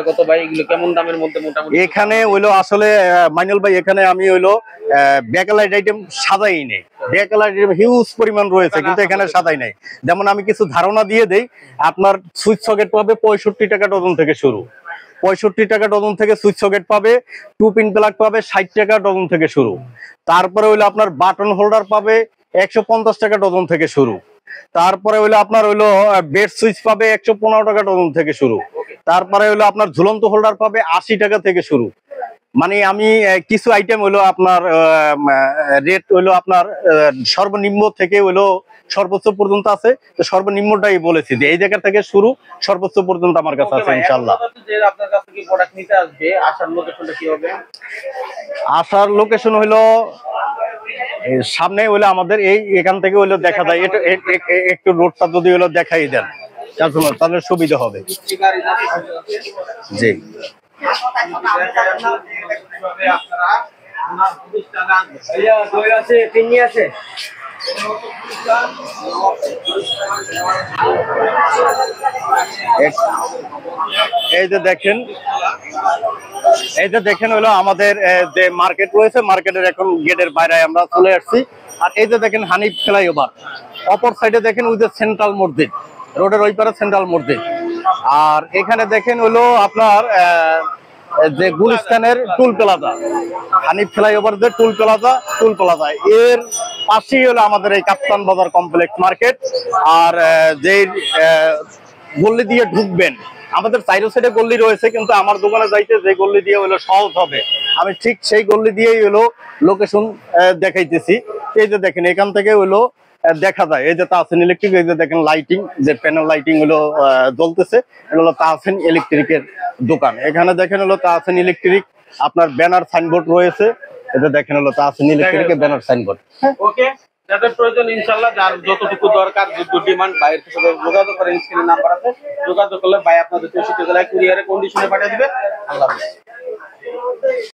কত ভাই, এগুলো কেমন দামের মধ্যে মোটামুটি? এখানে হইলো আসলে মাইনুল ভাই, এখানে আমি হইলো ব্যাকলাইট আইটেম সাজাই নেই। ব্যাকলাইট আইটেম হিউজ পরিমাণ রয়েছে, কিন্তু এখানে সাজাই নাই। যেমন আমি কিছু ধারণা দিয়ে দেই, আপনার সুইচ সকেট পাবে 65 টাকা ডজন থেকে শুরু। 65 টাকা ডজন থেকে সুইচ সকেট পাবে। 2 পিন প্লাগ পাবে 60 টাকা ডজন থেকে শুরু। তারপরে হইলো আপনার বাটন হোল্ডার পাবে 150 টাকা ডজন থেকে শুরু। তারপরে হইলো আপনার হইলো বেড সুইচ পাবে 115 টাকা ডজন থেকে শুরু। তারপরে হইলো আপনার ঝুলন্ত হোল্ডার পাবে 80 টাকা থেকে শুরু। মানে আমি কিছু আইটেম হইলো আপনার রেট হইলো আপনার সর্বনিম্ন থেকে হইলো সর্বোচ্চ পর্যন্ত আছে। তো সর্বনিম্নটাই বলেছি যে এই জায়গা থেকে শুরু, সর্বোচ্চ পর্যন্ত আমার কাছে আছে ইনশাআল্লাহ। আপনার কাছ থেকে প্রোডাক্ট নিতে আসবে, আসার লোকেশনটা কি হবে? আসার লোকেশন হইলো সামনে হইলো আমাদের এখান থেকে হইলো দেখা যায়। একটু রোডটা যদি হইলো দেখাই দেন তাহলে সুবিধা হবে। জি, এই যে দেখেন হলো আমাদের যে মার্কেট রয়েছে, মার্কেটের এখন গেটের বাইরে আমরা চলে আসছি। আর এই যে দেখেন হানিফ ফ্লাইওভার, অপর সাইডে দেখেন ওই যে সেন্ট্রাল মসজিদ, রোডের ওই পারে সেন্ট্রাল মসজিদ। আর এখানে দেখেন হলো আপনার যে গুলিস্তানের টুল প্লাজা, হানিফ ফ্লাইওভার যে টুল প্লাজা এর পাশেই হলো আমাদের এই কাপ্তান বাজার কমপ্লেক্স মার্কেট। আর যে গল্লি দিয়ে ঢুকবেন, আমাদের চাইরো সাইডে গল্লি রয়েছে, কিন্তু আমার দোকানে যাইতে যে গল্লি দিয়ে হলো সহজ হবে, আমি ঠিক সেই গল্লি দিয়েই হলো লোকেশন দেখাইতেছি। এই যে দেখেন এখান থেকে হলো দেখা যায়, এই যে তাহসিন ইলেকট্রিক, এই যে দেখেন লাইটিং, যে প্যানেল লাইটিং হলো জ্বলতেছে, এটা হলো তাহসিন ইলেকট্রিকের দোকান। এখানে দেখেন হলো তাহসিন ইলেকট্রিক আপনার ব্যানার সাইনবোর্ড রয়েছে। এটা দেখেন হলো তাহসিন ইলেকট্রিকের ব্যানার সাইনবোর্ড। ওকে, যাদের প্রয়োজন ইনশাআল্লাহ, যার যতটুকু দরকার, যত ডিমান্ড, ভাইয়ের সাথে যোগাযোগ করেন। স্ক্রিনে নাম্বার আছে, যোগাযোগ করলে ভাই আপনাদের 64 জেলায় কুরিয়ারে কন্ডিশনে পাঠিয়ে দিবে। আল্লাহ হাফেজ।